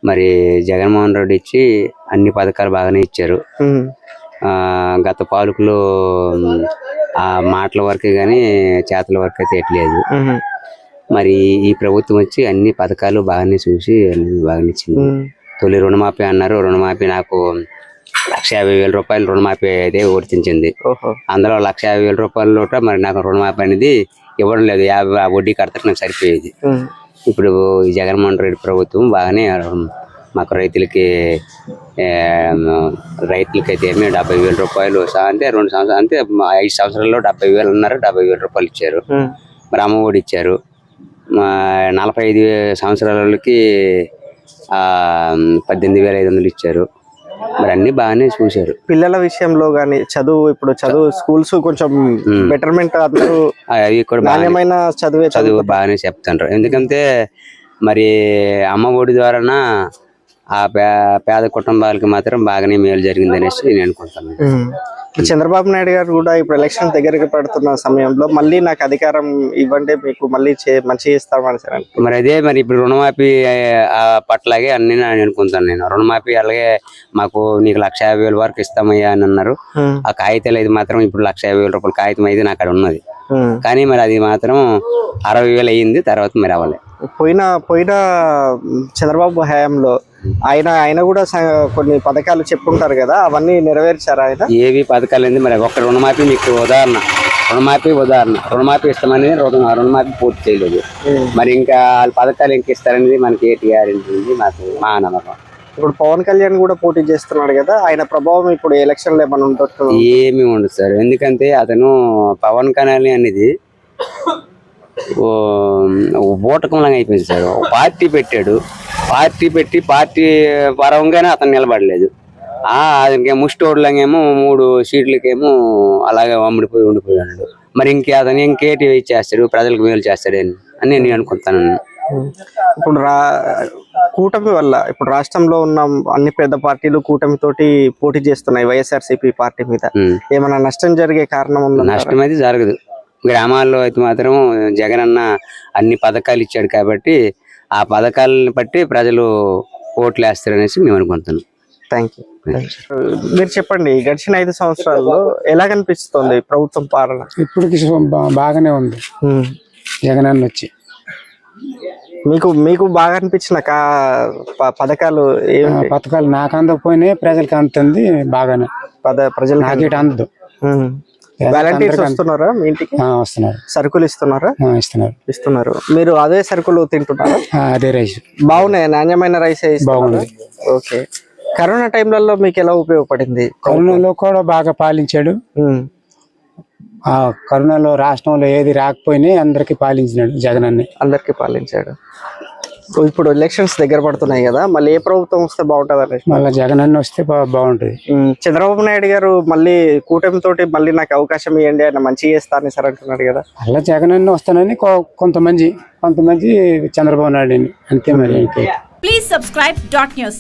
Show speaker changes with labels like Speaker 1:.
Speaker 1: మరి జగన్మోహన్ రెడ్డి ఇచ్చి అన్ని పథకాలు బాగానే ఇచ్చారు. గత పాలకులు ఆ మాటల వరకే గాని చేతల వరకు అయితే ఎట్లేదు. మరి ఈ ప్రభుత్వం వచ్చి అన్ని పథకాలు బాగానే చూసి అన్ని బాగానే ఇచ్చింది. తొలి రుణమాఫీ అన్నారు. రుణమాఫీ నాకు 1,50,000 రూపాయలు రుణమాఫీ అయితే వర్తించింది. అందులో 1,50,000 రూపాయల మరి నాకు రుణమాఫీ అనేది ఇవ్వడం లేదు. 50 వడ్డీ కడతారు నాకు సరిపోయేది. ఇప్పుడు ఈ జగన్మోహన్ రెడ్డి ప్రభుత్వం బాగానే మాకు రైతులకైతే 70,000 రూపాయలు అంటే 2 సంవత్సరాలు అంటే 5 సంవత్సరాల్లో 70,000 అన్నారు. 70,000 రూపాయలు ఇచ్చారు. మరి అమ్మ ఒడి ఇచ్చారు. 45 సంవత్సరాలకి 18,500 ఇచ్చారు. మరి అన్ని బాగానే చూశారు.
Speaker 2: పిల్లల విషయంలో గానీ ఇప్పుడు చదువు స్కూల్స్ కొంచెం బెటర్మెంట్ అందరూ
Speaker 1: అవి కూడా
Speaker 2: నాణ్యమైన చదువు
Speaker 1: బాగానే చెప్తారు. ఎందుకంటే మరి అమ్మ ఒడి ద్వారా ఆ పేద కుటుంబాలకి మాత్రం బాగానే మేలు జరిగింది అనేసి నేను అనుకుంటాను.
Speaker 2: చంద్రబాబు నాయుడు గారు కూడా ఇప్పుడు ఎలక్షన్ దగ్గరికి పడుతున్న సమయంలో మళ్ళీ నాకు అధికారం ఇవ్వండి, మీకు మళ్ళీ మంచి చేస్తామని సార్.
Speaker 1: మరి అదే మరి ఇప్పుడు రుణమాఫీ పట్లాగే అన్ని నేను అనుకుంటాను. నేను రుణమాఫీ అలాగే మాకు నీకు 1,50,000 వరకు ఇస్తామయ్యా అని అన్నారు. ఆ కాగితాలు అయితే మాత్రం ఇప్పుడు 1,50,000 రూపాయల కాగితం అయితే నాకు అక్కడ ఉన్నది. కానీ మరి అది మాత్రం 60,000 అయ్యింది. తర్వాత మరి అవ్వలేదు.
Speaker 2: పోయిన చంద్రబాబు హయాంలో ఆయన కూడా కొన్ని పథకాలు చెప్పుకుంటారు కదా, అవన్నీ నెరవేర్చారు ఆయన?
Speaker 1: ఏవి పథకాలు ఏంది మరి ఒక రుణమాఫీ మీకు ఉదాహరణ రుణమాఫీ ఇస్తామని రుణమాఫీ పూర్తి చేయలేదు. మరి ఇంకా వాళ్ళ పథకాలు ఇంక ఇస్తారనేది మనకి ఏంటి గ్యారెంటీ ఉంది? మా నమ్మకం.
Speaker 2: ఇప్పుడు పవన్ కళ్యాణ్ కూడా పోటీ చేస్తున్నాడు కదా, ఆయన ప్రభావం ఇప్పుడు ఎలక్షన్ లో ఏమైనా ఉంటుంది?
Speaker 1: ఏమి ఉండదు సార్. ఎందుకంటే అతను పవన్ కళ్యాణ్ అనేది బూటకంలాగా అయిపోయింది సార్. పార్టీ పెట్టాడు, పార్టీ పరంగానే అతను నిలబడలేదు. అతనికి ముష్టోడ్లకేమో 3 సీట్లకేమో అలాగే ఉండిపోయాడు. మరి అతను ఇంకేటి చేస్తాడు, ప్రజలకు మేలు చేస్తాడని నేను అనుకుంటాను.
Speaker 2: ఇప్పుడు కూటమి వల్ల ఇప్పుడు రాష్ట్రంలో ఉన్న అన్ని పెద్ద పార్టీలు కూటమితోటి పోటీ చేస్తున్నాయి వైఎస్ఆర్సీపీ పార్టీ మీద. ఏమైనా నష్టం జరిగే కారణం ఉందా?
Speaker 1: నష్టం అయితే జరగదు. గ్రామాల్లో అయితే మాత్రం జగన్ అన్న అన్ని పథకాలు ఇచ్చాడు కాబట్టి ఆ పథకాలను బట్టి ప్రజలు ఓట్లు వేస్తారనేసి మేము అనుకుంటున్నాం.
Speaker 2: Thank you. మీరు చెప్పండి, గడిచిన 5 సంవత్సరాల్లో ఎలా కనిపిస్తుంది ప్రభుత్వం పాలన?
Speaker 3: ఇప్పటికి బాగానే ఉంది. జగన్ అన్న వచ్చి
Speaker 2: మీకు బాగా అనిపించిన పథకాలు ఏమి?
Speaker 3: పథకాలు నాకు అందకపోయినాయి, ప్రజలకు అందుతుంది బాగానే.
Speaker 2: ప్రజలకు
Speaker 3: అందదు.
Speaker 2: వాలంటీర్స్ వస్తున్నారా మీ ఇంటికి?
Speaker 3: వస్తున్నారు.
Speaker 2: సరుకులు ఇస్తున్నారా? ఇస్తున్నారు. మీరు అదే సరుకులు తింటున్నారా?
Speaker 3: అదే రైస్
Speaker 2: బాగున్నాయి, నాణ్యమైన రైస్ బాగుంది. ఓకే. కరోనా టైంలలో మీకు ఎలా ఉపయోగపడింది?
Speaker 3: కరోనాలో కూడా బాగా పాలించాడు. కరోనాలో రాష్ట్రంలో ఏది రాకపోయినా అందరికి పాలించినాడు జగన్ అన్న.
Speaker 2: అందరికి పాలించాడు. ఇప్పుడు ఎలక్షన్స్ దగ్గర పడుతున్నాయి కదా, మళ్ళీ ఏ ప్రభుత్వం వస్తే బాగుంటుంది అనేసి?
Speaker 3: మళ్ళీ జగన్ అన్న వస్తే బాగుంటది.
Speaker 2: చంద్రబాబు నాయుడు గారు మళ్ళీ కూటమితోటి మళ్ళీ నాకు అవకాశం ఇవ్వండి, ఆయన మంచి చేస్తానని సార్ అంటున్నాడు కదా.
Speaker 3: అలా జగన్ అన్న వస్తానని కొంతమంది చంద్రబాబు నాయుడు అంతే. మరి
Speaker 4: ప్లీజ్ సబ్స్క్రైబ్ .news